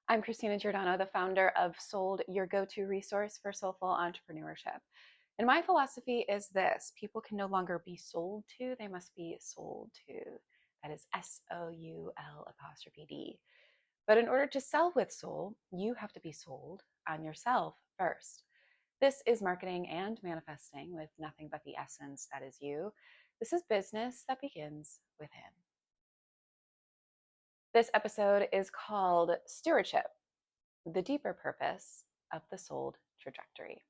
I'm Christina Giordano, the founder of Sold, your go to resource for soulful entrepreneurship. And my philosophy is this: people can no longer be sold to, they must be sold to. That is SOUL''. But in order to sell with soul, you have to be sold on yourself first. This is marketing and manifesting with nothing but the essence that is you. This is business that begins within. This episode is called Stewardship, the deeper purpose of the sold trajectory.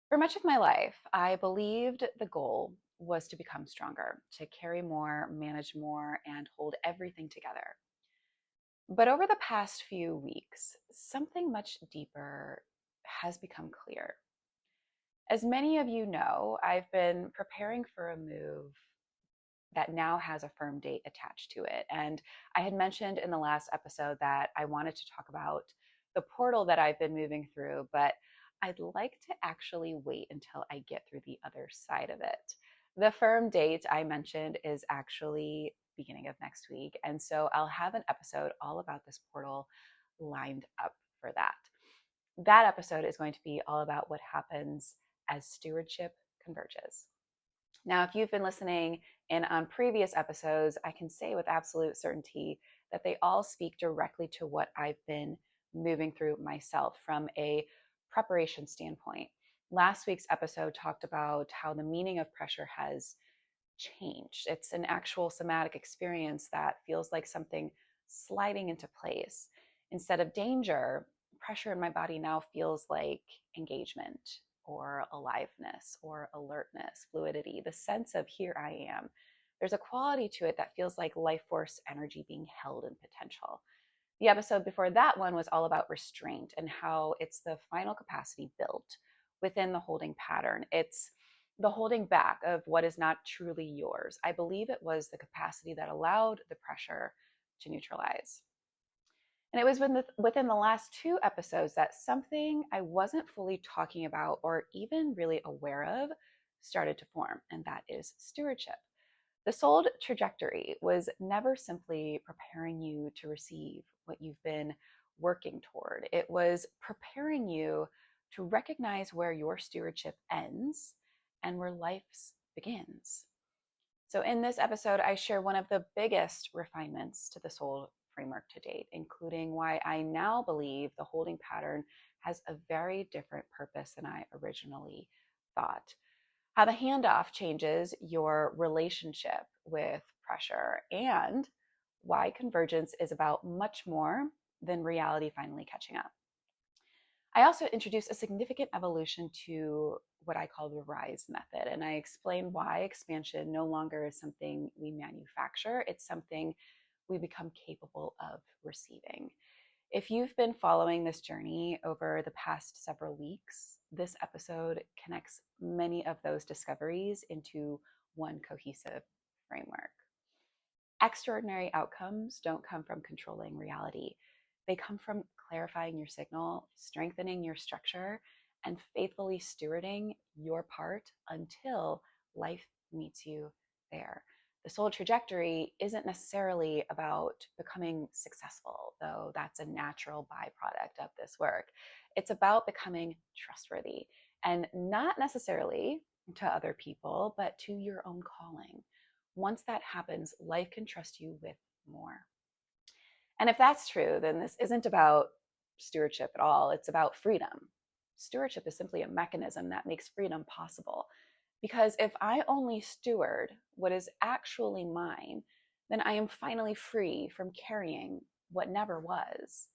For much of my life, I believed the goal was to become stronger, to carry more, manage more, and hold everything together. But over the past few weeks, something much deeper has become clear. As many of you know, I've been preparing for a move that now has a firm date attached to it. And I had mentioned in the last episode that I wanted to talk about the portal that I've been moving through, but I'd like to actually wait until I get through the other side of it. The firm date I mentioned is actually beginning of next week. And so I'll have an episode all about this portal lined up for that. That episode is going to be all about what happens as stewardship converges. Now, if you've been listening in on previous episodes, I can say with absolute certainty that they all speak directly to what I've been moving through myself from a preparation standpoint. Last week's episode talked about how the meaning of pressure has changed. It's an actual somatic experience that feels like something sliding into place. Instead of danger, pressure in my body now feels like engagement or aliveness or alertness, fluidity, the sense of here I am. There's a quality to it that feels like life force energy being held in potential. The episode before that one was all about restraint and how it's the final capacity built within the holding pattern. It's the holding back of what is not truly yours. I believe it was the capacity that allowed the pressure to neutralize. And it was within the last two episodes that something I wasn't fully talking about or even really aware of started to form, and that is stewardship. The sold trajectory was never simply preparing you to receive what you've been working toward. It was preparing you to recognize where your stewardship ends and where life's begins. So, in this episode, I share one of the biggest refinements to the soul framework to date, including why I now believe the holding pattern has a very different purpose than I originally thought. How the handoff changes your relationship with pressure, and why convergence is about much more than reality finally catching up. I also introduce a significant evolution to what I call the R.I.S.E method, and I explain why expansion no longer is something we manufacture, it's something we become capable of receiving. If you've been following this journey over the past several weeks, this episode connects many of those discoveries into one cohesive framework. Extraordinary outcomes don't come from controlling reality. They come from clarifying your signal, strengthening your structure, and faithfully stewarding your part until life meets you there. The soul trajectory isn't necessarily about becoming successful, though that's a natural byproduct of this work. It's about becoming trustworthy, and not necessarily to other people, but to your own calling. Once that happens, life can trust you with more. And if that's true, then this isn't about stewardship at all. It's about freedom. Stewardship is simply a mechanism that makes freedom possible. Because if I only steward what is actually mine, then I am finally free from carrying what never was.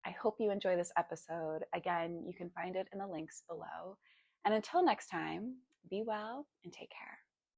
I hope you enjoy this episode. Again, you can find it in the links below. And until next time, be well and take care.